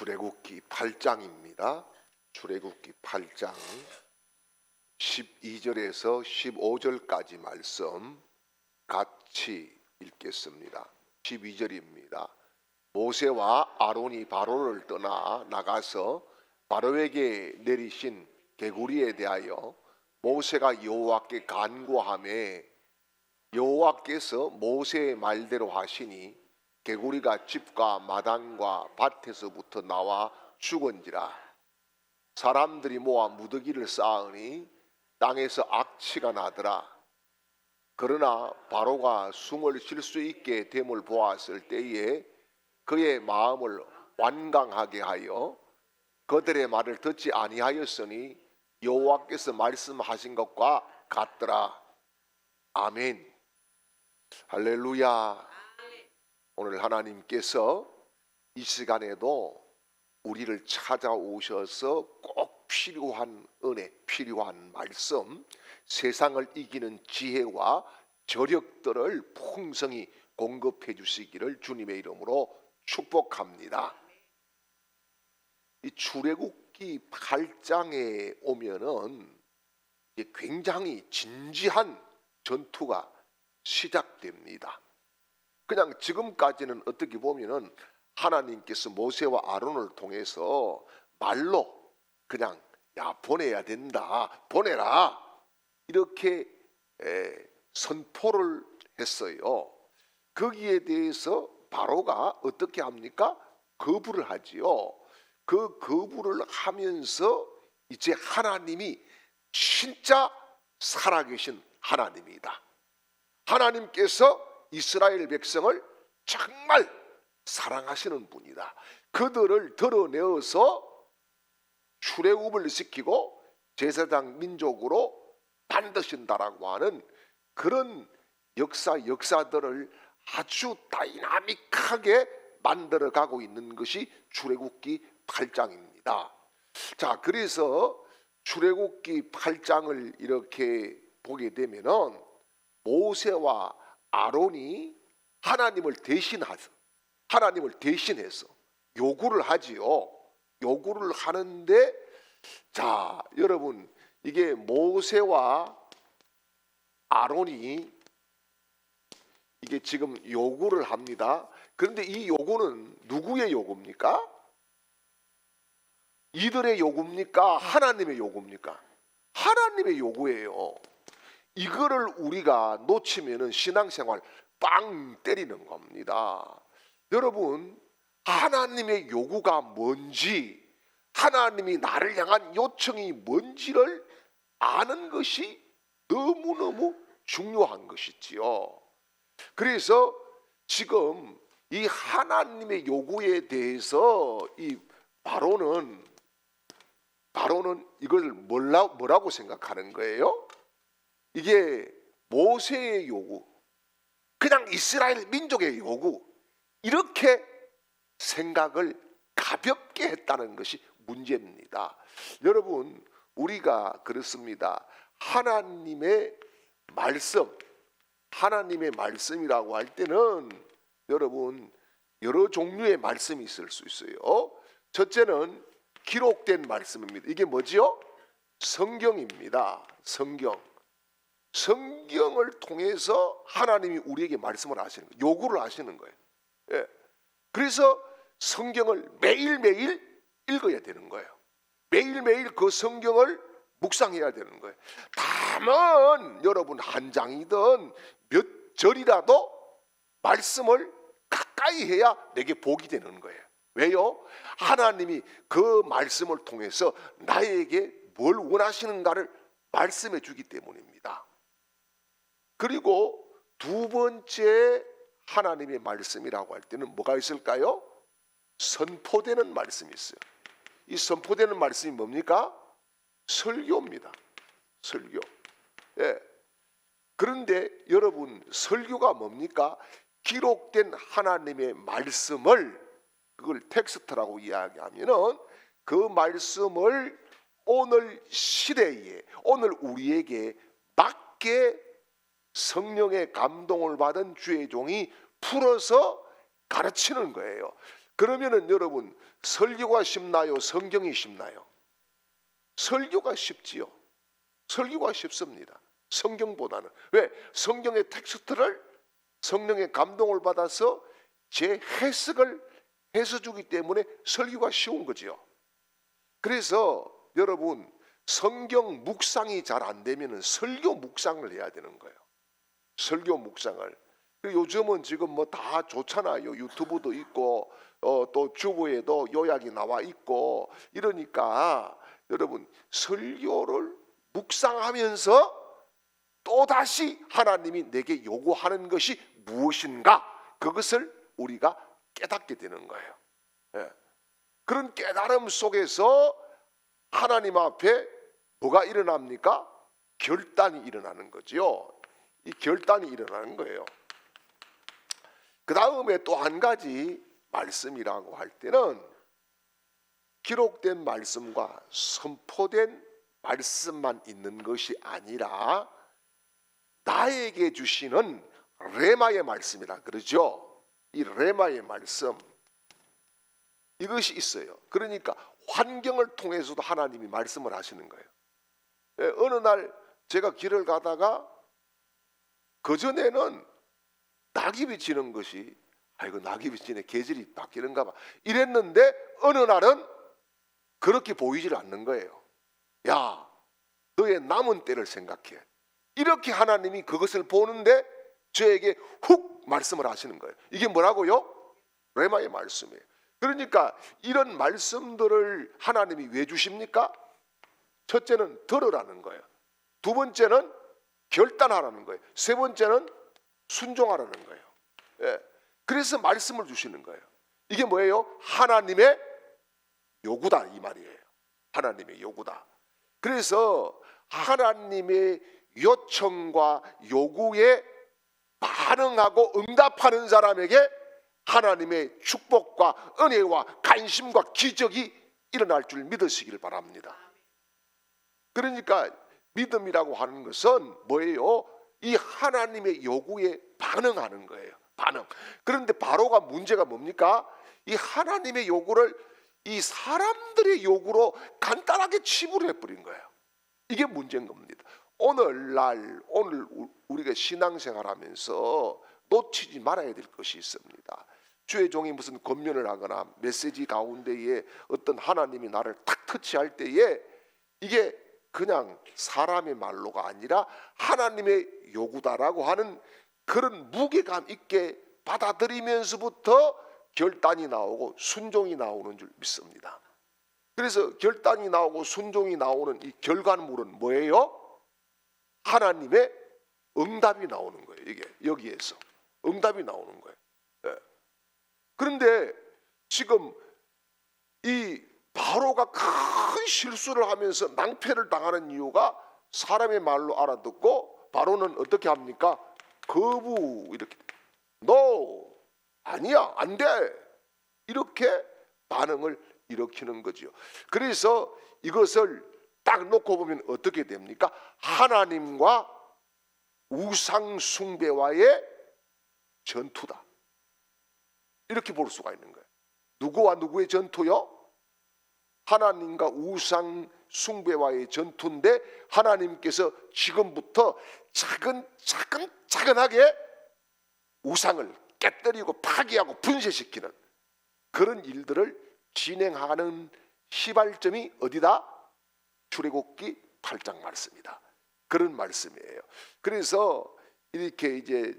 출애굽기 8장입니다. 출애굽기 8장 12절에서 15절까지 말씀 같이 읽겠습니다. 12절입니다. 모세와 아론이 바로를 떠나 나가서 바로에게 내리신 개구리에 대하여 모세가 여호와께 간구하매 여호와께서 모세의 말대로 하시니 개구리가 집과 마당과 밭에서부터 나와 죽은지라. 사람들이 모아 무더기를 쌓으니 땅에서 악취가 나더라. 그러나 바로가 숨을 쉴 수 있게 됨을 보았을 때에 그의 마음을 완강하게 하여 그들의 말을 듣지 아니하였으니 여호와께서 말씀하신 것과 같더라. 아멘. 할렐루야. 오늘 하나님께서 이 시간에도 우리를 찾아오셔서 꼭 필요한 은혜, 필요한 말씀, 세상을 이기는 지혜와 저력들을 풍성히 공급해 주시기를 주님의 이름으로 축복합니다. 이 출애굽기 8장에 오면은 굉장히 진지한 전투가 시작됩니다. 그냥 지금까지는 어떻게 보면은 하나님께서 모세와 아론을 통해서 말로 그냥 야 보내야 된다, 보내라 이렇게 선포를 했어요. 거기에 대해서 바로가 어떻게 합니까? 거부를 하지요. 그 거부를 하면서 이제 하나님이 진짜 살아계신 하나님이다. 하나님께서 이스라엘 백성을 정말 사랑하시는 분이다. 그들을 드러내어서 출애굽을 시키고 제사장 민족으로 만드신다라고 하는 그런 역사들을 아주 다이나믹하게 만들어가고 있는 것이 출애굽기 8장입니다. 자, 그래서 출애굽기 8장을 이렇게 보게 되면은 모세와 아론이 하나님을 대신해서 요구를 하지요. 요구를 하는데, 자, 여러분, 이게 모세와 아론이 이게 지금 요구를 합니다. 그런데 이 요구는 누구의 요구입니까? 이들의 요구입니까? 하나님의 요구입니까? 하나님의 요구예요. 이거를 우리가 놓치면은 신앙생활 빵 때리는 겁니다. 여러분, 하나님의 요구가 뭔지, 하나님이 나를 향한 요청이 뭔지를 아는 것이 너무너무 중요한 것이지요. 그래서 지금 이 하나님의 요구에 대해서 이 바로는 이걸 뭐라고 생각하는 거예요? 이게 모세의 요구, 그냥 이스라엘 민족의 요구, 이렇게 생각을 가볍게 했다는 것이 문제입니다. 여러분, 우리가 그렇습니다. 하나님의 말씀이라고 할 때는 여러분 여러 종류의 말씀이 있을 수 있어요. 첫째는 기록된 말씀입니다. 이게 뭐지요? 성경입니다. 성경을 통해서 하나님이 우리에게 말씀을 하시는 거예요. 요구를 하시는 거예요. 예. 그래서 성경을 매일매일 읽어야 되는 거예요. 매일매일 그 성경을 묵상해야 되는 거예요. 다만 여러분 한 장이든 몇 절이라도 말씀을 가까이 해야 내게 복이 되는 거예요. 왜요? 하나님이 그 말씀을 통해서 나에게 뭘 원하시는가를 말씀해 주기 때문입니다. 그리고 두 번째 하나님의 말씀이라고 할 때는 뭐가 있을까요? 선포되는 말씀이 있어요. 이 선포되는 말씀이 뭡니까? 설교입니다. 설교. 예. 그런데 여러분, 설교가 뭡니까? 기록된 하나님의 말씀을, 그걸 텍스트라고 이야기하면은 그 말씀을 오늘 시대에, 오늘 우리에게 맞게 성령의 감동을 받은 주의 종이 풀어서 가르치는 거예요. 그러면은 여러분, 설교가 쉽나요? 성경이 쉽나요? 설교가 쉽지요. 설교가 쉽습니다. 성경보다는. 왜? 성경의 텍스트를 성령의 감동을 받아서 제 해석을 해서 주기 때문에 설교가 쉬운 거지요. 그래서 여러분, 성경 묵상이 잘 안 되면 설교 묵상을 해야 되는 거예요. 설교 묵상을. 요즘은 지금 뭐 다 좋잖아요. 유튜브도 있고 또 주보에도 요약이 나와 있고 이러니까 여러분, 설교를 묵상하면서 또다시 하나님이 내게 요구하는 것이 무엇인가, 그것을 우리가 깨닫게 되는 거예요. 예. 그런 깨달음 속에서 하나님 앞에 뭐가 일어납니까? 결단이 일어나는 거지요. 이 결단이 일어나는 거예요. 그 다음에 또 한 가지 말씀이라고 할 때는 기록된 말씀과 선포된 말씀만 있는 것이 아니라 나에게 주시는 레마의 말씀이라 그러죠. 이 레마의 말씀, 이것이 있어요. 그러니까 환경을 통해서도 하나님이 말씀을 하시는 거예요. 어느 날 제가 길을 가다가 그전에는 낙엽이 지는 것이, 아이고 낙엽이 지네, 계절이 바뀌는가 봐 이랬는데 어느 날은 그렇게 보이질 않는 거예요. 야, 너의 남은 때를 생각해. 이렇게 하나님이 그것을 보는데 저에게 훅 말씀을 하시는 거예요. 이게 뭐라고요? 레마의 말씀이에요. 그러니까 이런 말씀들을 하나님이 왜 주십니까? 첫째는 들으라는 거예요. 두 번째는 결단하라는 거예요. 세 번째는 순종하라는 거예요. 예. 그래서 말씀을 주시는 거예요. 이게 뭐예요? 하나님의 요구다, 이 말이에요. 하나님의 요구다. 그래서 하나님의 요청과 요구에 반응하고 응답하는 사람에게 하나님의 축복과 은혜와 관심과 기적이 일어날 줄 믿으시길 바랍니다. 그러니까 믿음이라고 하는 것은 뭐예요? 이 하나님의 요구에 반응하는 거예요. 반응. 그런데 바로가 문제가 뭡니까? 이 하나님의 요구를 이 사람들의 요구로 간단하게 치부를 해버린 거예요. 이게 문제인 겁니다. 오늘 우리가 신앙생활하면서 놓치지 말아야 될 것이 있습니다. 주의 종이 무슨 권면을 하거나 메시지 가운데에 어떤 하나님이 나를 탁 터치할 때에 이게 그냥 사람의 말로가 아니라 하나님의 요구다라고 하는 그런 무게감 있게 받아들이면서부터 결단이 나오고 순종이 나오는 줄 믿습니다. 그래서 결단이 나오고 순종이 나오는 이 결과물은 뭐예요? 하나님의 응답이 나오는 거예요. 이게 여기에서 응답이 나오는 거예요. 예. 그런데 지금 이 바로가 큰 실수를 하면서 낭패를 당하는 이유가 사람의 말로 알아듣고 바로는 어떻게 합니까? 거부, 이렇게 no, 아니야, 안 돼, 이렇게 반응을 일으키는 거죠. 그래서 이것을 딱 놓고 보면 어떻게 됩니까? 하나님과 우상 숭배와의 전투다, 이렇게 볼 수가 있는 거예요. 누구와 누구의 전투요? 하나님과 우상 숭배와의 전투인데 하나님께서 지금부터 차근차근하게 우상을 깨뜨리고 파괴하고 분쇄시키는 그런 일들을 진행하는 시발점이 어디다? 출애굽기 8장 말씀이다. 그런 말씀이에요. 그래서 이렇게 이제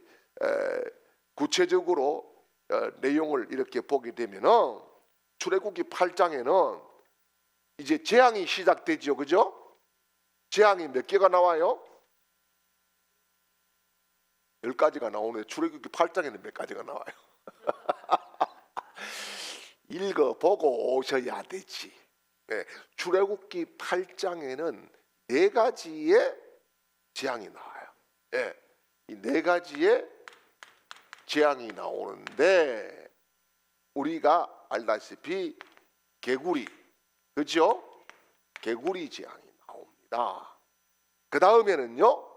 구체적으로 내용을 이렇게 보게 되면은 출애굽기 8장에는 이제 재앙이 시작되죠, 그죠? 재앙이 몇 개가 나와요? 10가지가 나오는데 출애굽기 8장에는 몇 가지가 나와요? 읽어보고 오셔야 되지. 네, 출애굽기 8장에는 4가지의 재앙이 나와요. 네, 이 4가지의 재앙이 나오는데 우리가 알다시피 개구리, 그렇죠? 개구리 재앙이 나옵니다. 그 다음에는요,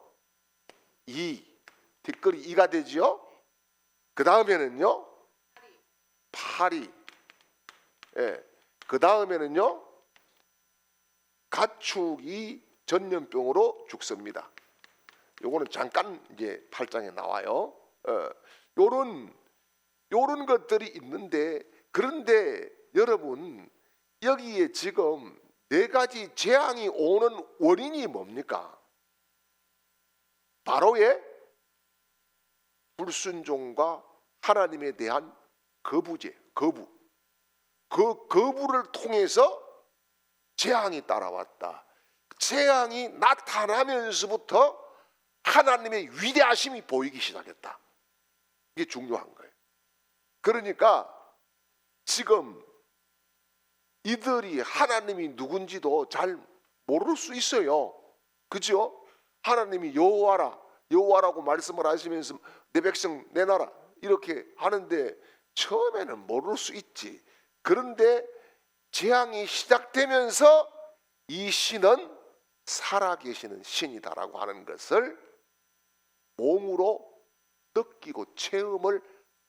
뒷글이 이가 되죠. 그 다음에는요, 파리. 예, 그 다음에는요, 가축이 전염병으로 죽습니다. 요거는 잠깐 이제 8장에 나와요. 요런 것들이 있는데, 그런데 여러분, 여기에 지금 네 가지 재앙이 오는 원인이 뭡니까? 바로의 불순종과 하나님에 대한 거부제, 거부. 그 거부를 통해서 재앙이 따라왔다. 재앙이 나타나면서부터 하나님의 위대하심이 보이기 시작했다. 이게 중요한 거예요. 그러니까 지금 이들이 하나님이 누군지도 잘 모를 수 있어요. 그죠? 하나님이 여호와라, 여호와라고 말씀을 하시면서 내 백성 내놔라 이렇게 하는데 처음에는 모를 수 있지. 그런데 재앙이 시작되면서 이 신은 살아계시는 신이다라고 하는 것을 몸으로 느끼고 체험을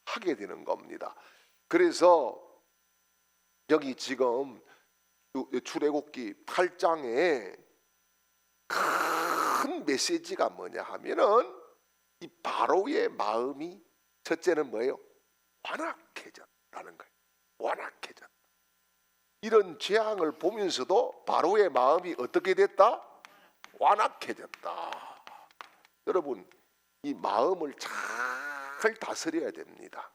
하게 되는 겁니다. 그래서 여기 지금 출애굽기 8장에 큰 메시지가 뭐냐 하면은 이 바로의 마음이 첫째는 뭐예요? 완악해졌다는 거예요. 완악해졌다. 이런 재앙을 보면서도 바로의 마음이 어떻게 됐다? 완악해졌다. 여러분, 이 마음을 잘 다스려야 됩니다.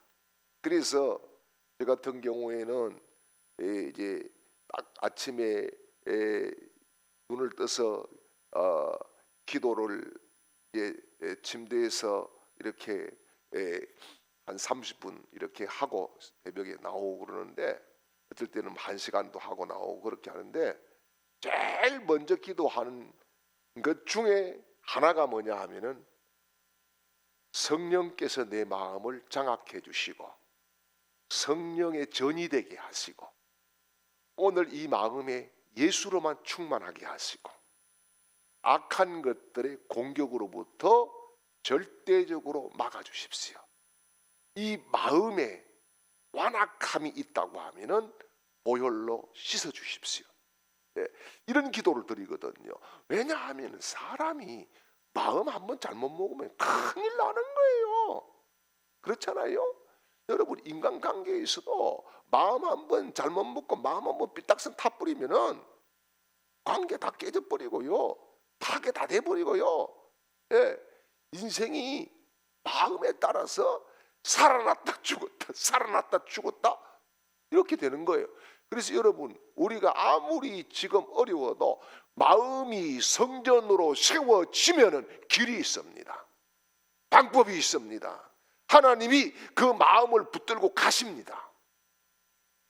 그래서 저 같은 경우에는 이제 아침에 눈을 떠서 기도를 침대에서 이렇게 한 30분 이렇게 하고 새벽에 나오고 그러는데, 어떨 때는 1시간도 하고 나오고 그렇게 하는데, 제일 먼저 기도하는 것 중에 하나가 뭐냐 하면은 성령께서 내 마음을 장악해 주시고 성령의 전이 되게 하시고 오늘 이 마음에 예수로만 충만하게 하시고 악한 것들의 공격으로부터 절대적으로 막아주십시오. 이 마음에 완악함이 있다고 하면은 보혈로 씻어주십시오. 네, 이런 기도를 드리거든요. 왜냐하면 사람이 마음 한번 잘못 먹으면 큰일 나는 거예요. 그렇잖아요. 여러분, 인간관계에서도 마음 한번 잘못 먹고 마음 한번 삐딱선 타버리면은 관계 다 깨져버리고요, 파괴 다 돼버리고요. 예, 인생이 마음에 따라서 살아났다 죽었다, 살아났다 죽었다 이렇게 되는 거예요. 그래서 여러분, 우리가 아무리 지금 어려워도 마음이 성전으로 세워지면은 길이 있습니다. 방법이 있습니다. 하나님이 그 마음을 붙들고 가십니다.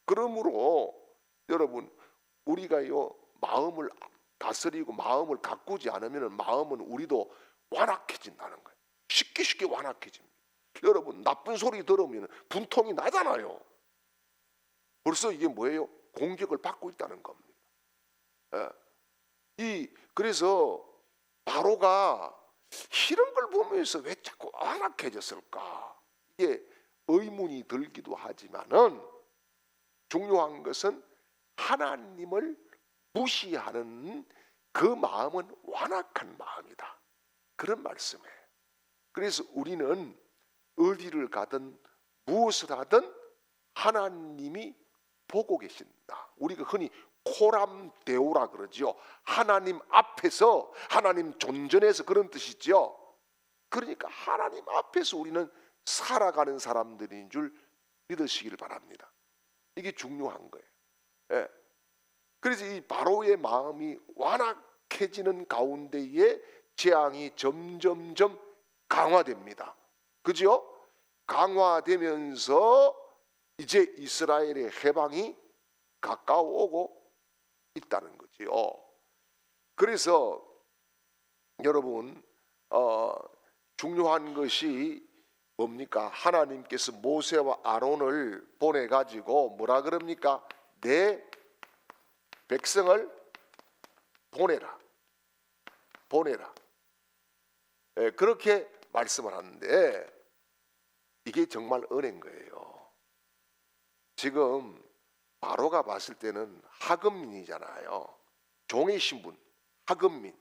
그러므로 여러분, 우리가요 마음을 다스리고 마음을 가꾸지 않으면 마음은 우리도 완악해진다는 거예요. 쉽게 완악해집니다. 여러분, 나쁜 소리 들으면 분통이 나잖아요. 벌써 이게 뭐예요? 공격을 받고 있다는 겁니다. 그래서 바로가 이런 걸 보면서 왜 자꾸 완악해졌을까? 이게 의문이 들기도 하지만은 중요한 것은 하나님을 무시하는 그 마음은 완악한 마음이다. 그런 말씀이에요. 그래서 우리는 어디를 가든 무엇을 하든 하나님이 보고 계신다. 우리가 흔히 코람데오라 그러지요. 하나님 앞에서, 하나님 존전에서 그런 뜻이죠. 그러니까 하나님 앞에서 우리는 살아가는 사람들인 줄 믿으시길 바랍니다. 이게 중요한 거예요. 예. 그래서 이 바로의 마음이 완악해지는 가운데에 재앙이 점점점 강화됩니다. 그죠? 강화되면서 이제 이스라엘의 해방이 가까워오고 있다는 거지요. 그래서 여러분, 중요한 것이 뭡니까? 하나님께서 모세와 아론을 보내 가지고 뭐라 그럽니까? 내 백성을 보내라. 그렇게 말씀을 하는데 이게 정말 은혜인 거예요. 지금 바로가 봤을 때는 하급민이잖아요. 종의 신분, 하급민.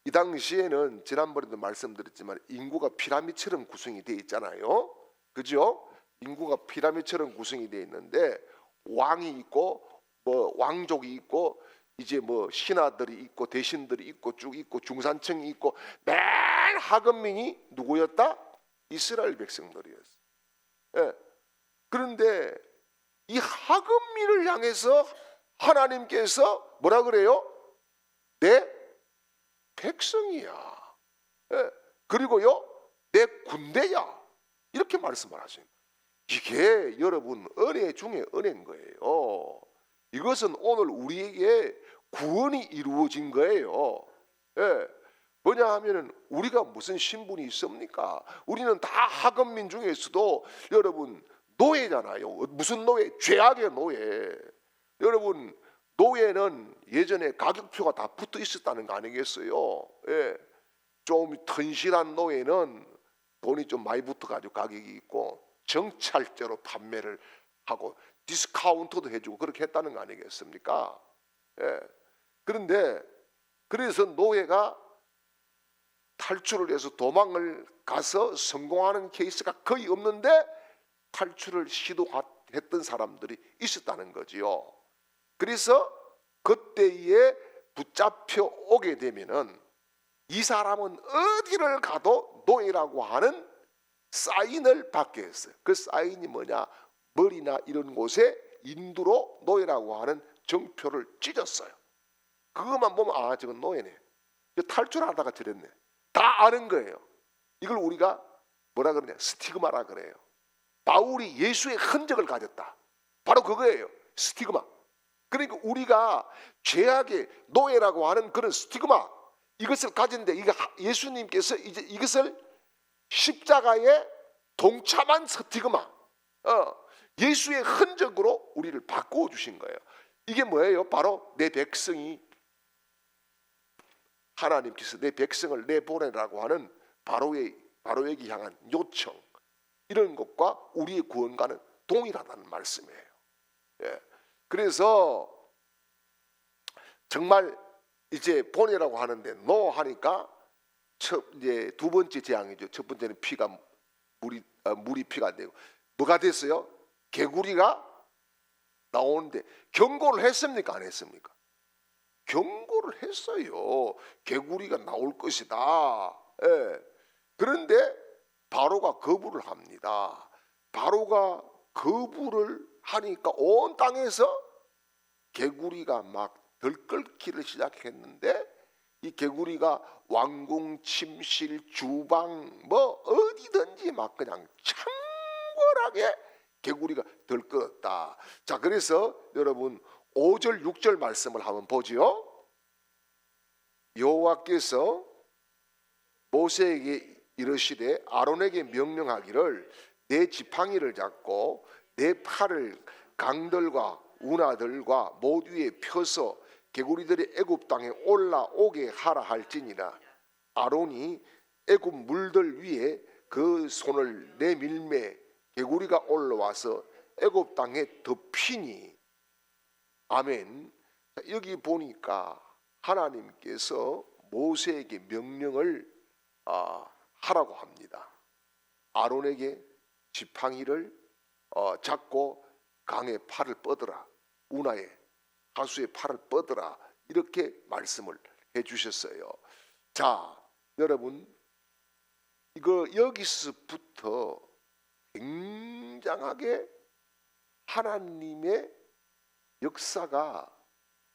이 당시에는 지난번에도 말씀드렸지만 인구가 피라미드처럼 구성이 되어 있잖아요. 그죠? 인구가 피라미드처럼 구성이 되어 있는데 왕이 있고 뭐 왕족이 있고 이제 뭐 신하들이 있고 대신들이 있고 쭉 있고 중산층이 있고 맨 하급민이 누구였다? 이스라엘 백성들이었어. 예. 그런데 이 하급민을 향해서 하나님께서 뭐라 그래요? 내 백성이야. 예. 그리고요, 내 군대야. 이렇게 말씀을 하십니다. 이게 여러분 은혜 중에 은혜인 거예요. 이것은 오늘 우리에게 구원이 이루어진 거예요. 예. 뭐냐 하면은 우리가 무슨 신분이 있습니까? 우리는 다 하급민 중에서도 여러분 노예잖아요. 무슨 노예? 죄악의 노예. 여러분 노예는 예전에 가격표가 다 붙어 있었다는 거 아니겠어요? 예. 좀 튼실한 노예는 돈이 좀 많이 붙어가지고 가격이 있고 정찰제로 판매를 하고 디스카운트도 해주고 그렇게 했다는 거 아니겠습니까? 예. 그런데 그래서 노예가 탈출을 해서 도망을 가서 성공하는 케이스가 거의 없는데 탈출을 시도했던 사람들이 있었다는 거지요. 그래서 그때에 붙잡혀 오게 되면은 이 사람은 어디를 가도 노예라고 하는 사인을 받게 했어요. 그 사인이 뭐냐? 머리나 이런 곳에 인두로 노예라고 하는 정표를 찢었어요. 그것만 보면 아 저건 노예네. 탈출하다가 저랬네. 다 아는 거예요. 이걸 우리가 뭐라 그러냐? 스티그마라 그래요. 바울이 예수의 흔적을 가졌다. 바로 그거예요. 스티그마. 그러니까 우리가 죄악의 노예라고 하는 그런 스티그마 이것을 가진데 이거 예수님께서 이제 이것을 십자가에 동참한 스티그마 예수의 흔적으로 우리를 바꾸어 주신 거예요. 이게 뭐예요? 바로 내 백성이 하나님께서 내 백성을 내보내라고 하는 바로에게 향한 요청 이런 것과 우리의 구원과는 동일하다는 말씀이에요. 예. 그래서 정말 이제 보내라고 하는데 노 하니까 이제 두 번째 재앙이죠. 첫 번째는 피가 물이 피가 안 되고 뭐가 됐어요? 개구리가 나오는데 경고를 했습니까? 안 했습니까? 경고를 했어요. 개구리가 나올 것이다. 예. 그런데 바로가 거부를 합니다. 바로가 거부를 하니까 온 땅에서 개구리가 막 들끓기를 시작했는데 이 개구리가 왕궁, 침실, 주방 뭐 어디든지 막 그냥 창궐하게 개구리가 들끓었다. 자, 그래서 여러분 5절 6절 말씀을 한번 보지요. 여호와께서 모세에게 이르시되 아론에게 명령하기를 내 지팡이를 잡고 내 팔을 강들과 운하들과 모두에 펴서 개구리들이 애굽 땅에 올라오게 하라 할지니라. 아론이 애굽 물들 위에 그 손을 내밀매 개구리가 올라와서 애굽 땅에 덮이니. 아멘. 여기 보니까 하나님께서 모세에게 명령을 하라고 합니다. 아론에게 지팡이를 잡고 강의 팔을 뻗으라, 운하에 하수의 팔을 뻗으라 이렇게 말씀을 해주셨어요. 자, 여러분 이거 여기서부터 굉장하게 하나님의 역사가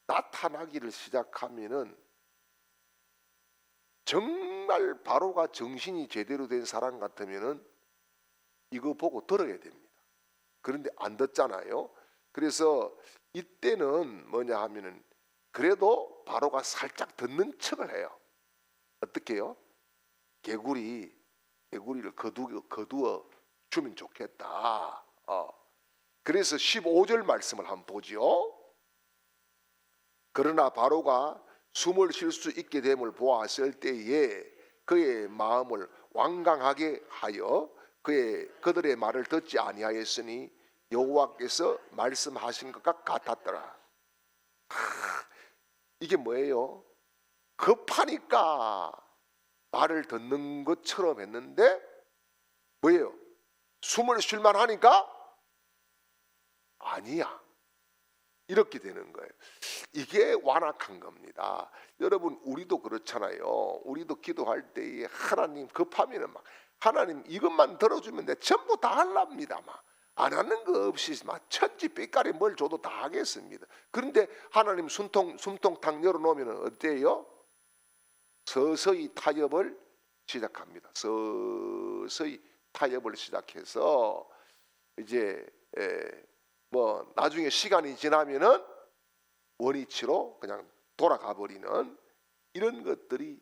나타나기를 시작하면은 정말 바로가 정신이 제대로 된 사람 같으면은 이거 보고 들어야 됩니다. 그런데 안 듣잖아요. 그래서 이때는 뭐냐 하면은 그래도 바로가 살짝 듣는 척을 해요. 어떻게 해요? 개구리를 거두어 주면 좋겠다. 그래서 15절 말씀을 한번 보지요. 그러나 바로가 숨을 쉴 수 있게 됨을 보았을 때에 그의 마음을 완강하게 하여 그들의 말을 듣지 아니하였으니 여호와께서 말씀하신 것과 같았더라. 이게 뭐예요? 급하니까 말을 듣는 것처럼 했는데 뭐예요? 숨을 쉴만 하니까 아니야. 이렇게 되는 거예요. 이게 완악한 겁니다. 여러분, 우리도 그렇잖아요. 우리도 기도할 때에 하나님 급하면은 막 하나님 이것만 들어주면 내 전부 다 할랍니다. 막 안 하는 거 없이 막 천지 삐까리 뭘 줘도 다 하겠습니다. 그런데 하나님 숨통탕 열어놓으면 어때요? 서서히 타협을 시작합니다. 서서히 타협을 시작해서 이제 뭐 나중에 시간이 지나면은 원위치로 그냥 돌아가 버리는 이런 것들이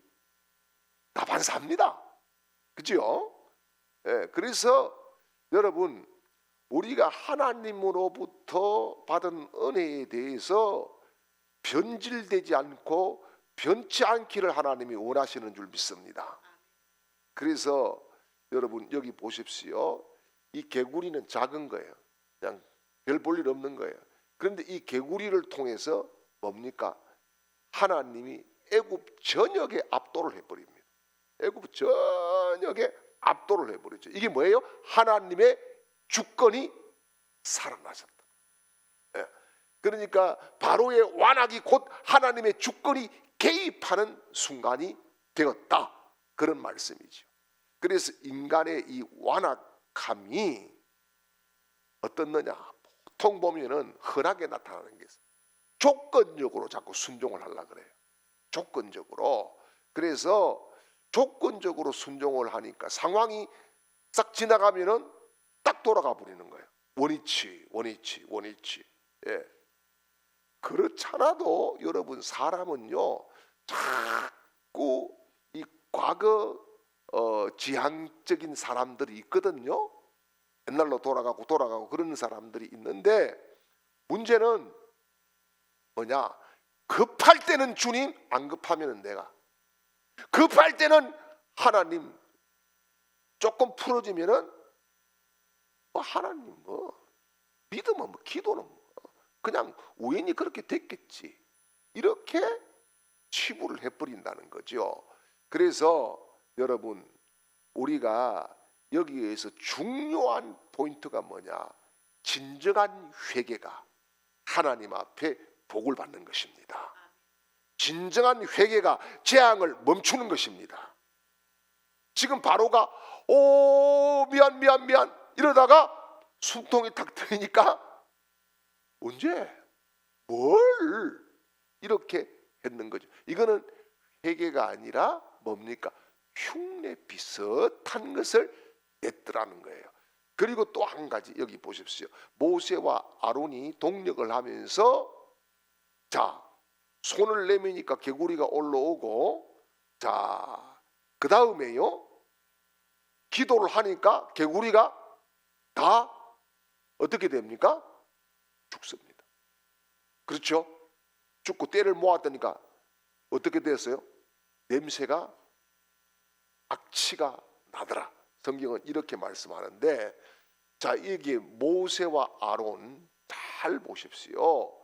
다반사입니다. 그죠? 그래서 여러분, 우리가 하나님으로부터 받은 은혜에 대해서 변질되지 않고 변치 않기를 하나님이 원하시는 줄 믿습니다. 그래서 여러분 여기 보십시오. 이 개구리는 작은 거예요. 그냥 별 볼 일 없는 거예요. 그런데 이 개구리를 통해서 뭡니까? 하나님이 애굽 전역에 압도를 해버립니다. 애굽 전역에 압도를 해버리죠. 이게 뭐예요? 하나님의 주권이 살아나셨다. 그러니까 바로의 완악이 곧 하나님의 주권이 개입하는 순간이 되었다. 그런 말씀이죠. 그래서 인간의 이 완악함이 어떻느냐? 보통 보면은 흔하게 나타나는 게 있어요. 조건적으로 자꾸 순종을 하려고 그래요. 조건적으로. 그래서 조건적으로 순종을 하니까 상황이 싹 지나가면은 딱 돌아가 버리는 거예요. 원위치. 예. 그렇잖아도 여러분, 사람은요 자꾸 이 과거 지향적인 사람들이 있거든요. 옛날로 돌아가고 그런 사람들이 있는데, 문제는 뭐냐? 급할 때는 주님, 안 급하면은 내가. 급할 때는 하나님, 조금 풀어지면은 하나님 믿으면 기도는 그냥 우연히 그렇게 됐겠지. 이렇게 치부를 해버린다는 거죠. 그래서 여러분, 우리가 여기에서 중요한 포인트가 뭐냐? 진정한 회개가 하나님 앞에 복을 받는 것입니다. 진정한 회개가 재앙을 멈추는 것입니다. 지금 바로가 미안 이러다가 숨통이 탁 트이니까 언제? 뭘? 이렇게 했는 거죠. 이거는 회개가 아니라 뭡니까? 흉내 비슷한 것을 냈더라는 거예요. 그리고 또 한 가지 여기 보십시오. 모세와 아론이 동력을 하면서 자, 손을 내미니까 개구리가 올라오고, 자, 그 다음에요 기도를 하니까 개구리가 다 어떻게 됩니까? 죽습니다. 그렇죠? 죽고 때를 모았다니까 어떻게 됐어요? 냄새가, 악취가 나더라. 성경은 이렇게 말씀하는데, 자, 여기 모세와 아론 잘 보십시오.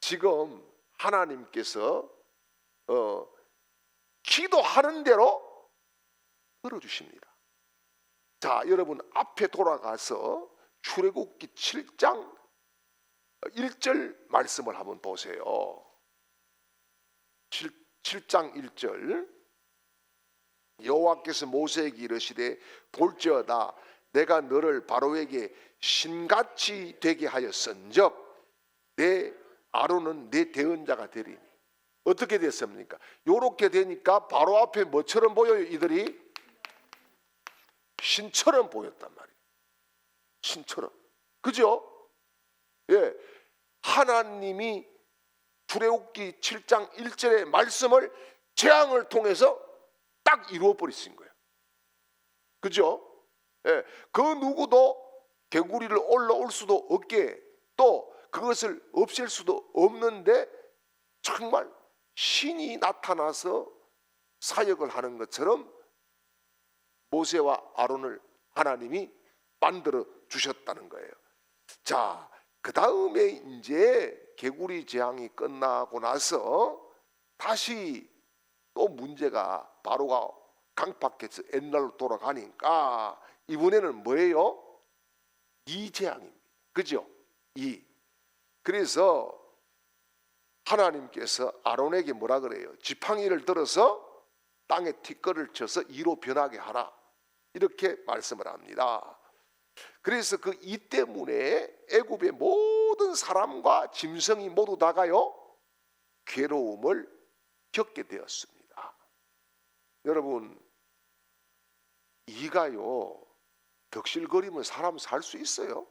지금 하나님께서 기도하는 대로 들어주십니다. 자, 여러분 앞에 돌아가서 출애굽기 7장 1절 말씀을 한번 보세요. 7장 1절. 여호와께서 모세에게 이르시되 볼지어다 내가 너를 바로에게 신같이 되게 하였은즉 내 아론은 내 대언자가 되리니. 어떻게 됐습니까? 요렇게 되니까 바로 앞에 뭐처럼 보여요? 이들이 신처럼 보였단 말이에요. 신처럼. 그죠? 예. 하나님이 출애굽기 7장 1절의 말씀을 재앙을 통해서 딱 이루어 버리신 거예요. 그죠? 예. 그 누구도 개구리를 올라올 수도 없게, 또 그것을 없앨 수도 없는데 정말 신이 나타나서 사역을 하는 것처럼 모세와 아론을 하나님이 만들어 주셨다는 거예요. 자, 그 다음에 이제 개구리 재앙이 끝나고 나서 다시 또 문제가 바로가 강팍해서 옛날로 돌아가니까 이번에는 뭐예요? 이 재앙입니다. 그죠? 이. 그래서 하나님께서 아론에게 뭐라 그래요? 지팡이를 들어서 땅에 티끌을 쳐서 이로 변하게 하라. 이렇게 말씀을 합니다. 그래서 그 이 때문에 애굽의 모든 사람과 짐승이 모두 다가요 괴로움을 겪게 되었습니다. 여러분, 이가요 덕실거리면 사람 살 수 있어요?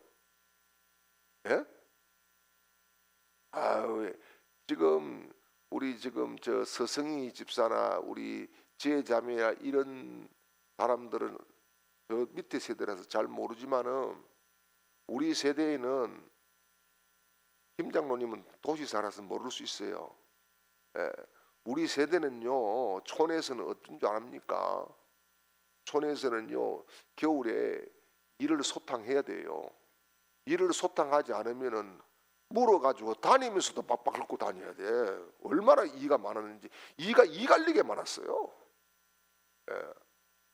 예? 지금 우리 지금 저 서성희 집사나 우리 지혜자매야 이런 사람들은 저 밑에 세대라서 잘 모르지만은 우리 세대에는 김 장로님은 도시 살아서 모를 수 있어요. 예. 우리 세대는요 촌에서는 어떤 줄 압니까? 촌에서는요 겨울에 이를 소탕해야 돼요. 이를 소탕하지 않으면은 물어가지고 다니면서도 빡빡 긁고 다녀야 돼. 얼마나 이가 많았는지. 이가 이 갈리게 많았어요. 예.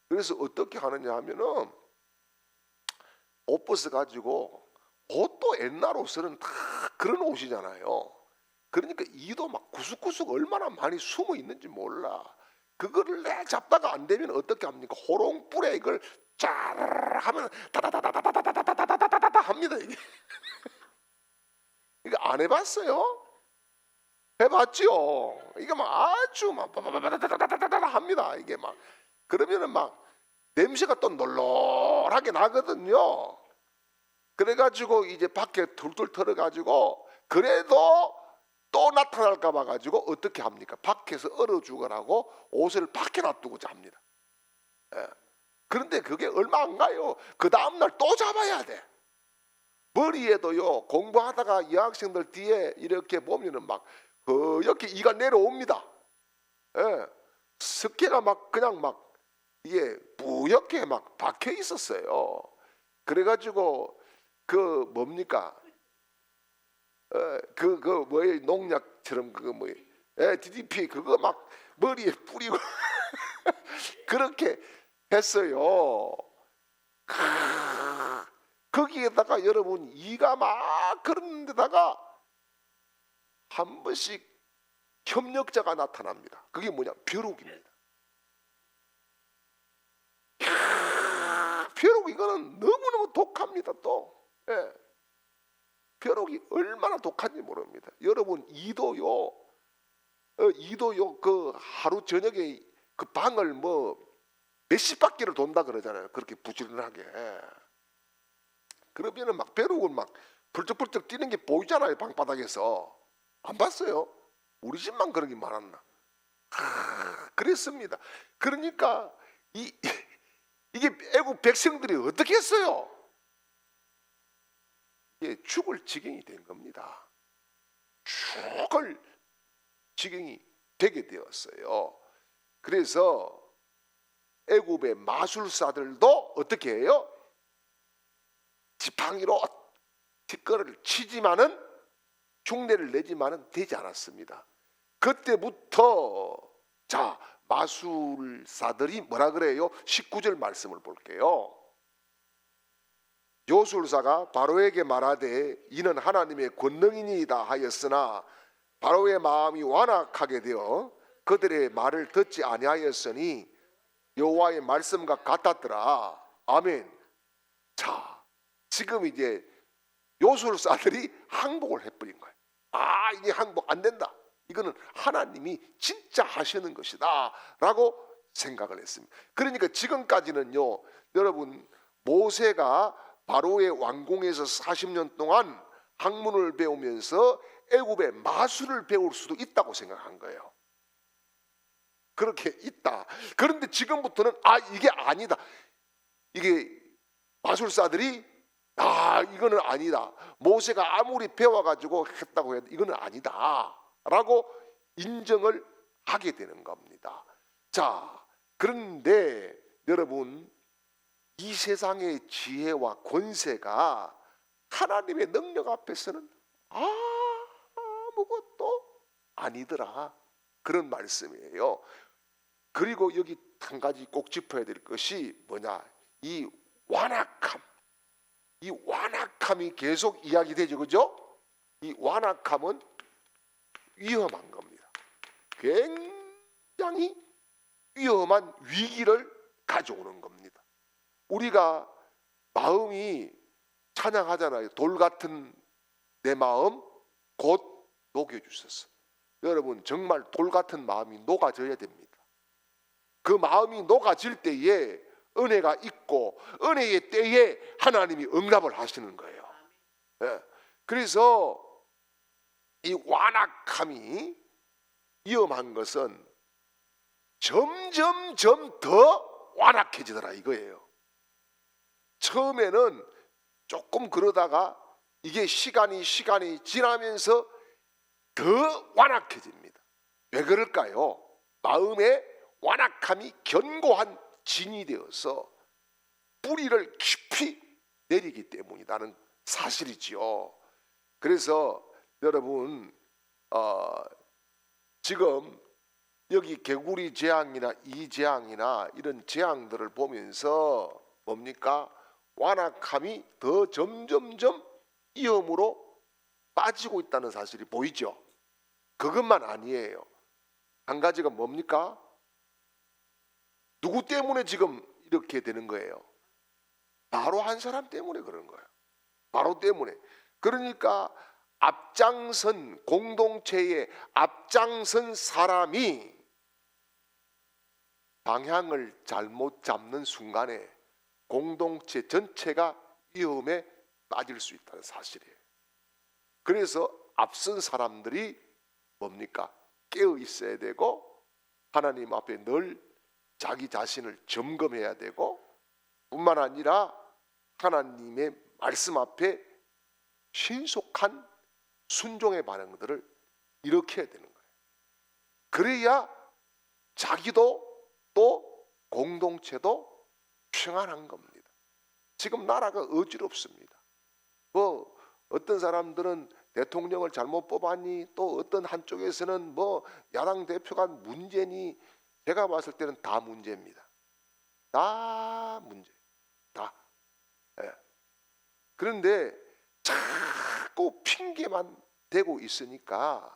그래서 어떻게 하느냐 하면은 옷 벗어가지고 옷도 옛날 옷은 다 그런 옷이잖아요. 그러니까 이도 막 구석구석 얼마나 많이 숨어 있는지 몰라. 그거를 내 잡다가 안 되면 어떻게 합니까? 호롱불에 이걸 짜르르 하면 다다다다다다다다다다다다 합니다. 이게 이거 안 해봤어요? 해봤죠. 이게 막 아주 막 다다다다다다다 합니다. 이게 막 그러면은 막 냄새가 또 놀놀하게 나거든요. 그래가지고 이제 밖에 툴툴 털어가지고 그래도 또 나타날까 봐 가지고 어떻게 합니까? 밖에서 얼어 죽으라고 옷을 밖에 놔두고 잡니다. 예. 그런데 그게 얼마 안 가요. 그 다음날 또 잡아야 돼. 머리에도요 공부하다가 여학생들 뒤에 이렇게 보면은 막 이렇게 이가 내려옵니다. 예. 습기가 막 그냥 막 이게 뿌옇게 막 박혀 있었어요. 그래가지고 그 뭡니까? 그 뭐예요? 농약처럼 그거 뭐예요? DDP 그거 막 머리에 뿌리고 그렇게 했어요. 거기에다가 여러분 이가 막 그런 데다가 한 번씩 협력자가 나타납니다. 그게 뭐냐? 벼룩입니다. 벼룩 이거는 너무너무 독합니다. 또 벼룩이 얼마나 독한지 모릅니다. 여러분 이도요 그 하루 저녁에 그 방을 뭐 몇십 바퀴를 돈다 그러잖아요. 그렇게 부지런하게. 그러면은 막 벼룩을 막 펄쩍펄쩍 뛰는 게 보이잖아요. 방바닥에서. 안 봤어요? 우리 집만 그런 게 많았나? 그랬습니다. 그러니까 이게 애국 백성들이 어떻게 했어요? 이게 죽을 지경이 된 겁니다. 죽을 지경이 되게 되었어요. 그래서 애굽의 마술사들도 어떻게 해요? 지팡이로 티끌을 치지만은 흉내를 내지만은 되지 않았습니다. 그때부터 자 마술사들이 뭐라 그래요? 19절 말씀을 볼게요. 요술사가 바로에게 말하되 이는 하나님의 권능이니이다 하였으나 바로의 마음이 완악하게 되어 그들의 말을 듣지 아니하였으니 여호와의 말씀과 같았더라. 아멘. 자, 지금 이제 요술사들이 항복을 해버린 거예요. 이게 항복 안 된다. 이거는 하나님이 진짜 하시는 것이다 라고 생각을 했습니다. 그러니까 지금까지는요 여러분 모세가 바로의 왕궁에서 40년 동안 학문을 배우면서 애굽의 마술을 배울 수도 있다고 생각한 거예요. 그렇게 있다. 그런데 지금부터는 이게 아니다. 이게 마술사들이 이거는 아니다. 모세가 아무리 배워가지고 했다고 해도 이거는 아니다 라고 인정을 하게 되는 겁니다. 자, 그런데 여러분 이 세상의 지혜와 권세가 하나님의 능력 앞에서는 아무것도 아니더라. 그런 말씀이에요. 그리고 여기 한 가지 꼭 짚어야 될 것이 뭐냐, 이 완악함. 이 완악함이 계속 이야기되죠, 그죠? 이 완악함은 위험한 겁니다. 굉장히 위험한 위기를 가져오는 겁니다. 우리가 마음이 찬양하잖아요. 돌 같은 내 마음 곧 녹여주소서. 여러분, 정말 돌 같은 마음이 녹아져야 됩니다. 그 마음이 녹아질 때에 은혜가 있고 은혜의 때에 하나님이 응답을 하시는 거예요. 예. 그래서 이 완악함이 위험한 것은 점점점 더 완악해지더라 이거예요. 처음에는 조금 그러다가 이게 시간이 지나면서 더 완악해집니다. 왜 그럴까요? 마음의 완악함이 견고한 진이 되어서 뿌리를 깊이 내리기 때문이라는 사실이지요. 그래서 여러분, 지금 여기 개구리 재앙이나 이 재앙이나 이런 재앙들을 보면서 뭡니까? 완악함이 더 점점점 위험으로 빠지고 있다는 사실이 보이죠. 그것만 아니에요. 한 가지가 뭡니까? 누구 때문에 지금 이렇게 되는 거예요? 바로 한 사람 때문에 그런 거예요. 바로 때문에. 그러니까 앞장선, 공동체의 앞장선 사람이 방향을 잘못 잡는 순간에 공동체 전체가 위험에 빠질 수 있다는 사실이에요. 그래서 앞선 사람들이 뭡니까? 깨어 있어야 되고 하나님 앞에 늘 자기 자신을 점검해야 되고, 뿐만 아니라 하나님의 말씀 앞에 신속한 순종의 반응들을 일으켜야 되는 거예요. 그래야 자기도 또 공동체도 평안한 겁니다. 지금 나라가 어지럽습니다. 뭐 어떤 사람들은 대통령을 잘못 뽑았니, 또 어떤 한쪽에서는 뭐 야당 대표가 문제니, 제가 봤을 때는 다 문제입니다. 다 문제. 다. 예. 그런데 자꾸 핑계만 대고 있으니까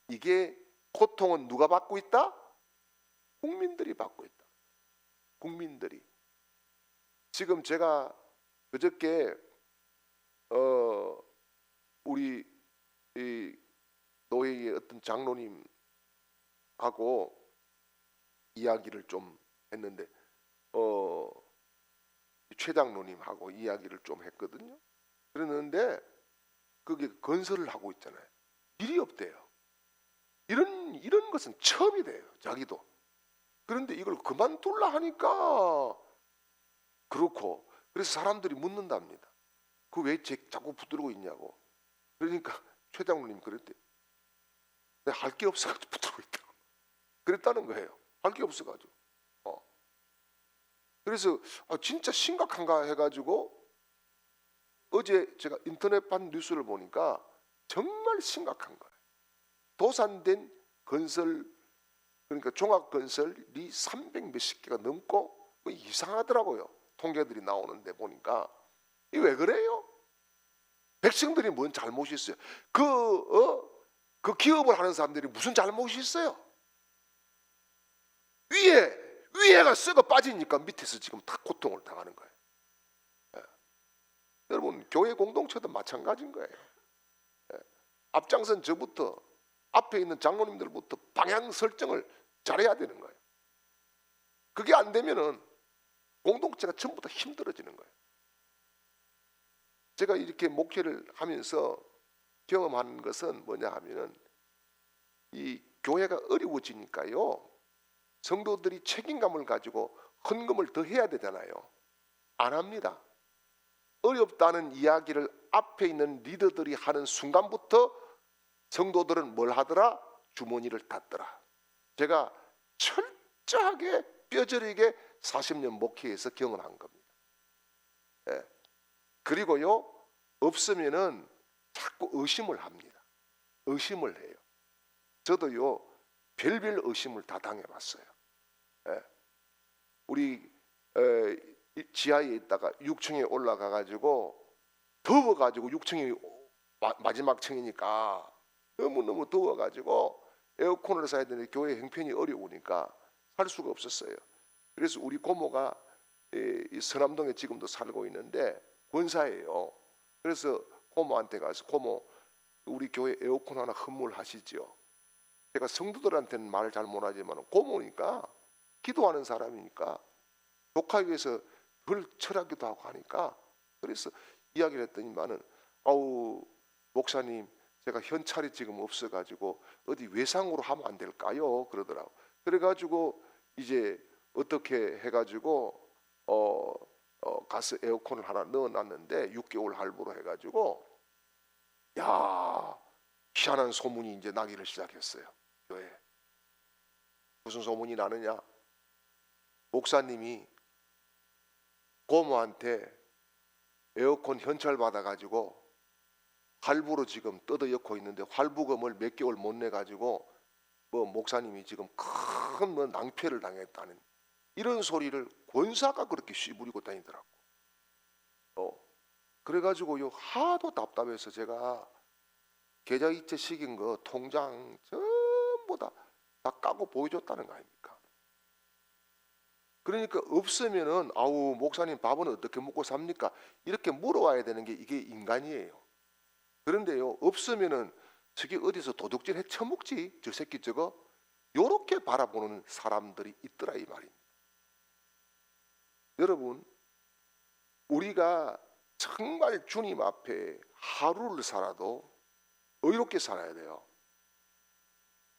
이게 고통은 누가 받고 있다? 국민들이 받고 있다. 국민들이. 지금 제가 그저께 우리 이 노예의 어떤 장로님하고 이야기를 좀 했는데 최 장로님하고 이야기를 좀 했거든요. 그랬는데 그게 건설을 하고 있잖아요. 일이 없대요. 이런 것은 처음이 돼요. 자기도. 그런데 이걸 그만둘라 하니까 그렇고, 그래서 사람들이 묻는답니다. 그 왜 자꾸 붙들고 있냐고. 그러니까 최 장로님 그랬대요. 내가 할 게 없어가지고 붙들고 있다고. 그랬다는 거예요. 할 게 없어가지고. 그래서 진짜 심각한가 해가지고 어제 제가 인터넷판 뉴스를 보니까 정말 심각한 거예요. 도산된 건설, 그러니까 종합건설이 300 몇십 개가 넘고 이상하더라고요. 통계들이 나오는데 보니까. 이게 왜 그래요? 백성들이 뭔 잘못이 있어요? 그 기업을 하는 사람들이 무슨 잘못이 있어요? 위에가 썩어 빠지니까 밑에서 지금 다 고통을 당하는 거예요. 예. 여러분, 교회 공동체도 마찬가지인 거예요. 예. 앞장선 저부터, 앞에 있는 장로님들부터 방향 설정을 잘해야 되는 거예요. 그게 안 되면은 공동체가 전부 다 힘들어지는 거예요. 제가 이렇게 목회를 하면서 경험한 것은 뭐냐 하면은 이 교회가 어려워지니까요, 성도들이 책임감을 가지고 헌금을 더 해야 되잖아요. 안 합니다. 어렵다는 이야기를 앞에 있는 리더들이 하는 순간부터 성도들은 뭘 하더라? 주머니를 닫더라. 제가 철저하게 뼈저리게 40년 목회에서 경험한 겁니다. 예. 그리고요, 없으면은 자꾸 의심을 합니다. 의심을 해요. 저도요 별별 의심을 다 당해봤어요. 예. 우리 지하에 있다가 6층에 올라가 가지고 더워 가지고 6층이 마지막 층이니까 너무너무 더워 가지고 에어컨을 사야 되는데 교회 형편이 어려우니까 살 수가 없었어요. 그래서 우리 고모가 이 서남동에 지금도 살고 있는데 권사예요. 그래서 고모한테 가서 고모 우리 교회 에어컨 하나 헌물하시죠. 제가 성도들한테는 말을 잘 못하지만 고모니까 기도하는 사람이니까 독하기 위해서 덜 철하기도 하고 하니까 그래서 이야기를 했더니만은 아우 목사님 제가 현찰이 지금 없어가지고 어디 외상으로 하면 안 될까요? 그러더라고. 그래가지고 이제 어떻게 해가지고 가서 에어컨을 하나 넣어놨는데 6개월 할부로 해가지고 야 희한한 소문이 이제 나기를 시작했어요. 교회 무슨 소문이 나느냐? 목사님이 고모한테 에어컨 현찰 받아가지고 할부로 지금 뜯어엮고 있는데 할부금을 몇 개월 못 내가지고 뭐 목사님이 지금 큰 뭐 낭패를 당했다는 이런 소리를 권사가 그렇게 휘부리고 다니더라고. 그래가지고요 하도 답답해서 제가 계좌이체 시킨 거 통장 전부 다 까고 보여줬다는 거 아닙니까? 그러니까 없으면은 아우 목사님 밥은 어떻게 먹고 삽니까? 이렇게 물어와야 되는 게 이게 인간이에요. 그런데요 없으면은 저게 어디서 도둑질 해 처먹지 저 새끼 저거 요렇게 바라보는 사람들이 있더라 이 말입니다. 여러분 우리가 정말 주님 앞에 하루를 살아도 의롭게 살아야 돼요.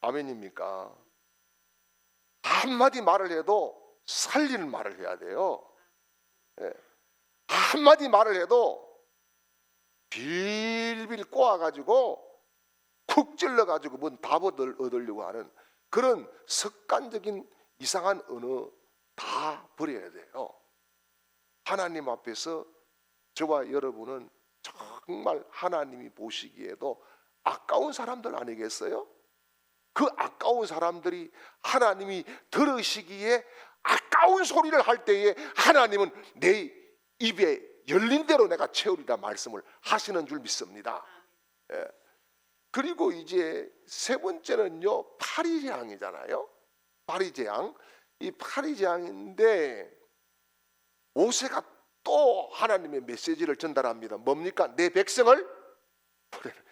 아멘입니까? 한마디 말을 해도 살리는 말을 해야 돼요. 예. 한마디 말을 해도 빌빌 꼬아가지고 쿡 찔러가지고 뭔 답을 얻으려고 하는 그런 습관적인 이상한 언어 다 버려야 돼요. 하나님 앞에서 저와 여러분은 정말 하나님이 보시기에도 아까운 사람들 아니겠어요? 그 아까운 사람들이 하나님이 들으시기에 아까운 소리를 할 때에 하나님은 내 입에 열린 대로 내가 채우리라 말씀을 하시는 줄 믿습니다. 예. 그리고 이제 세 번째는요 파리재앙이잖아요. 파리재앙. 이 파리재앙인데 모세가 또 하나님의 메시지를 전달합니다. 뭡니까? 내 백성을 보내라.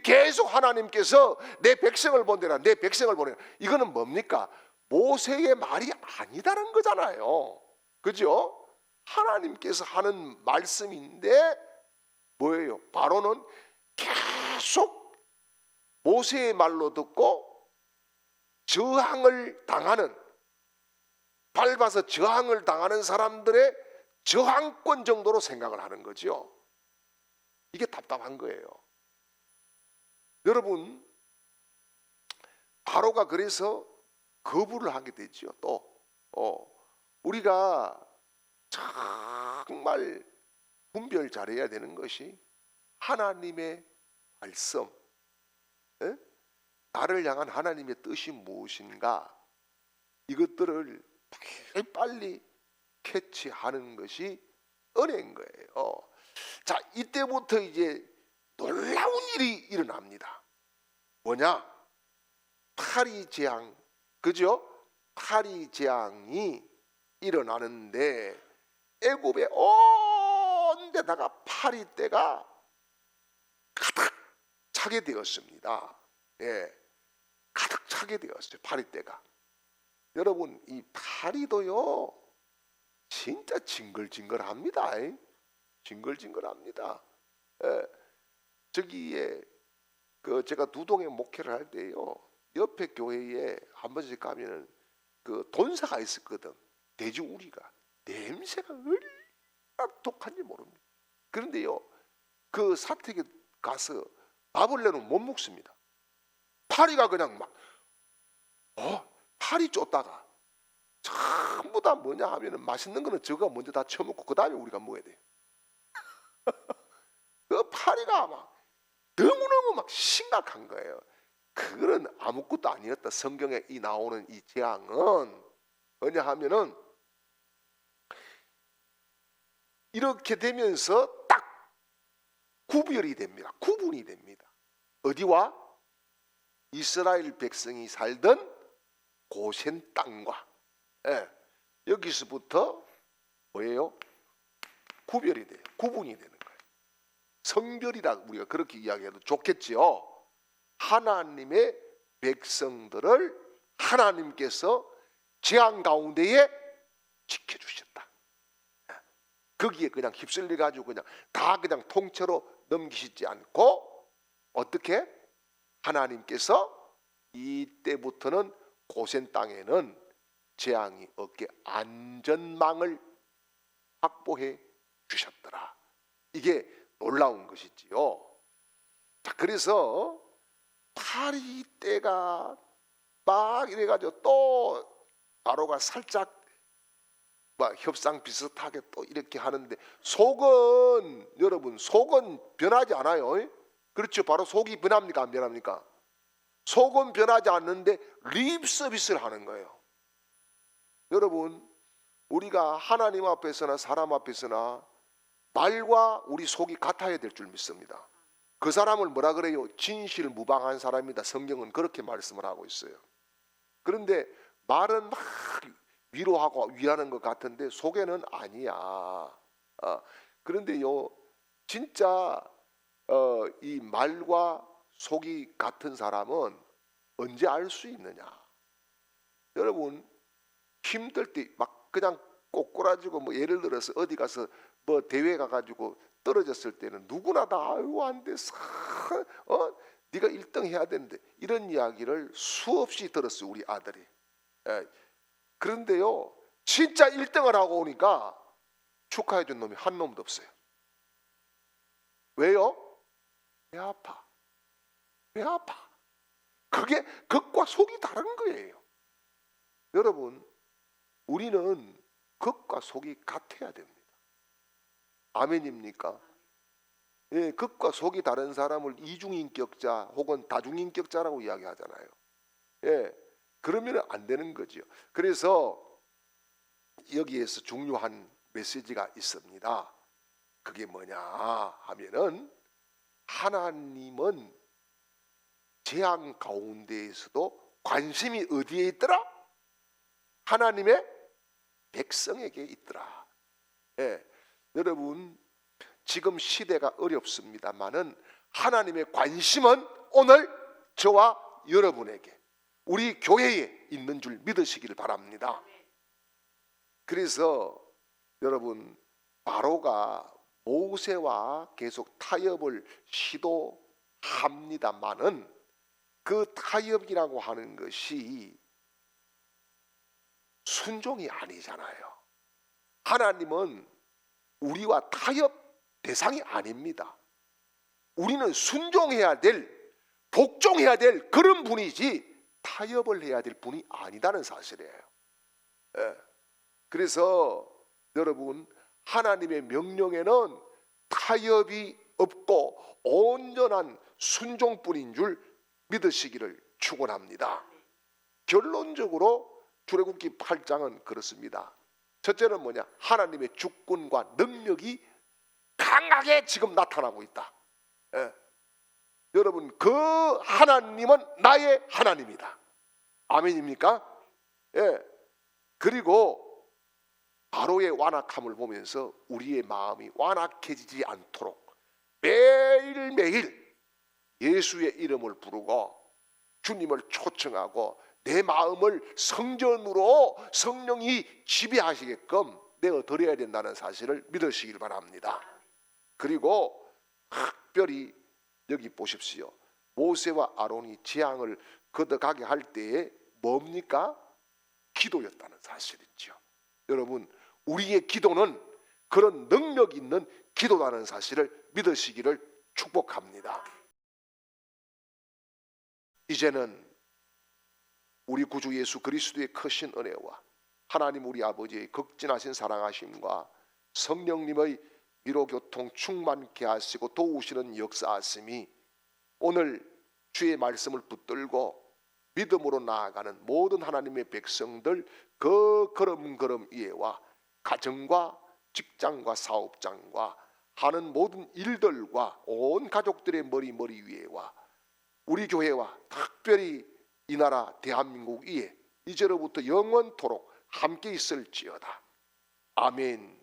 계속 하나님께서 내 백성을 보내라, 내 백성을 보내라. 이거는 뭡니까? 모세의 말이 아니다는 거잖아요. 그죠? 하나님께서 하는 말씀인데 뭐예요? 바로는 계속 모세의 말로 듣고 저항을 당하는, 밟아서 저항을 당하는 사람들의 저항권 정도로 생각을 하는 거죠. 이게 답답한 거예요. 여러분 바로가 그래서 거부를 하게 되죠. 또 우리가 정말 분별 잘해야 되는 것이 하나님의 말씀, 나를 향한 하나님의 뜻이 무엇인가, 이것들을 빨리 캐치하는 것이 은혜인 거예요. 자, 이때부터 이제 놀라운 일이 일어납니다. 뭐냐? 파리재앙, 그죠? 파리재앙이 일어나는데 애굽에 온 데다가 파리떼가 가득 차게 되었습니다. 예, 가득 차게 되었어요. 파리떼가. 여러분 이 파리도요 진짜 징글징글합니다. 징글징글합니다. 예, 저기에 제가 두동에 목회를 할 때요 옆에 교회에 한 번씩 가면은 그 돈사가 있었거든. 돼지우리가 냄새가 얼마나 독한지 모릅니다. 그런데요 그 사택에 가서 밥을 내놓으면 못 먹습니다. 파리가 그냥 막 파리 쫓다가 전부 다 뭐냐 하면은 맛있는 거는 저거 먼저 다 쳐먹고 그 다음에 우리가 먹어야 돼요. 그 파리가 막 너무너무 막 심각한 거예요. 그거는 아무것도 아니었다. 성경에 이 나오는 이 재앙은 뭐냐 하면은 이렇게 되면서 딱 구별이 됩니다. 구분이 됩니다. 어디와? 이스라엘 백성이 살던 고센 땅과, 예, 여기서부터 뭐예요? 구별이 돼요. 구분이 되는 거예요. 성별이라 우리가 그렇게 이야기해도 좋겠지요. 하나님의 백성들을 하나님께서 재앙 가운데에 지켜주셨다. 거기에 그냥 휩쓸려 가지고 그냥 다 그냥 통째로 넘기시지 않고 어떻게? 하나님께서 이때부터는 고센 땅에는 재앙이 없게 안전망을 확보해 주셨더라. 이게 놀라운 것이지요. 자, 그래서 파리 때가 막 이래가지고 또 바로가 살짝 막 협상 비슷하게 또 이렇게 하는데 속은, 여러분, 속은 변하지 않아요. 그렇죠? 바로 속이 변합니까? 안 변합니까? 속은 변하지 않는데 립 서비스를 하는 거예요. 여러분, 우리가 하나님 앞에서나 사람 앞에서나 말과 우리 속이 같아야 될 줄 믿습니다. 그 사람을 뭐라 그래요? 진실무방한 사람이다. 성경은 그렇게 말씀을 하고 있어요. 그런데 말은 막 위로하고 위하는 것 같은데 속에는 아니야. 그런데요, 진짜 이 말과 속이 같은 사람은 언제 알 수 있느냐? 여러분, 힘들 때 막 그냥 꼬꾸라지고 뭐 예를 들어서 어디 가서 뭐 대회 가가지고 떨어졌을 때는 누구나 다 아유 안 됐어. 네가 1등 해야 되는데 이런 이야기를 수없이 들었어요, 우리 아들이. 그런데요, 진짜 1등을 하고 오니까 축하해 준 놈이 한 놈도 없어요. 왜요? 배 아파. 배 아파. 그게 겉과 속이 다른 거예요. 여러분, 우리는 겉과 속이 같아야 됩니다. 아멘입니까? 예, 겉과 속이 다른 사람을 이중인격자 혹은 다중인격자라고 이야기하잖아요. 예, 그러면 안 되는 거죠. 그래서 여기에서 중요한 메시지가 있습니다. 그게 뭐냐 하면은 하나님은 재앙 가운데에서도 관심이 어디에 있더라? 하나님의 백성에게 있더라. 예, 여러분, 지금 시대가 어렵습니다만은 하나님의 관심은 오늘 저와 여러분에게, 우리 교회에 있는 줄 믿으시기를 바랍니다. 그래서 여러분, 바로가 모세와 계속 타협을 시도합니다만은 그 타협이라고 하는 것이 순종이 아니잖아요. 하나님은 우리와 타협 대상이 아닙니다. 우리는 순종해야 될, 복종해야 될 그런 분이지 타협을 해야 될 분이 아니다는 사실이에요. 예. 그래서 여러분, 하나님의 명령에는 타협이 없고 온전한 순종뿐인 줄 믿으시기를 축원합니다. 결론적으로 출애굽기 8장은 그렇습니다. 첫째는 뭐냐? 하나님의 주권과 능력이 강하게 지금 나타나고 있다. 예. 여러분, 그 하나님은 나의 하나님이다. 아멘입니까? 예. 그리고 바로의 완악함을 보면서 우리의 마음이 완악해지지 않도록 매일매일 예수의 이름을 부르고 주님을 초청하고 내 마음을 성전으로 성령이 지배하시게끔 내어드려야 된다는 사실을 믿으시길 바랍니다. 그리고 특별히 여기 보십시오. 모세와 아론이 재앙을 걷어가게 할 때에 뭡니까? 기도였다는 사실이죠. 여러분, 우리의 기도는 그런 능력 있는 기도라는 사실을 믿으시기를 축복합니다. 이제는 우리 구주 예수 그리스도의 크신 은혜와 하나님 우리 아버지의 극진하신 사랑하심과 성령님의 위로교통 충만케 하시고 도우시는 역사하심이 오늘 주의 말씀을 붙들고 믿음으로 나아가는 모든 하나님의 백성들 그 걸음걸음 위에와 가정과 직장과 사업장과 하는 모든 일들과 온 가족들의 머리 위에와 우리 교회와 특별히 이 나라 대한민국 위에 이제로부터 영원토록 함께 있을지어다. 아멘.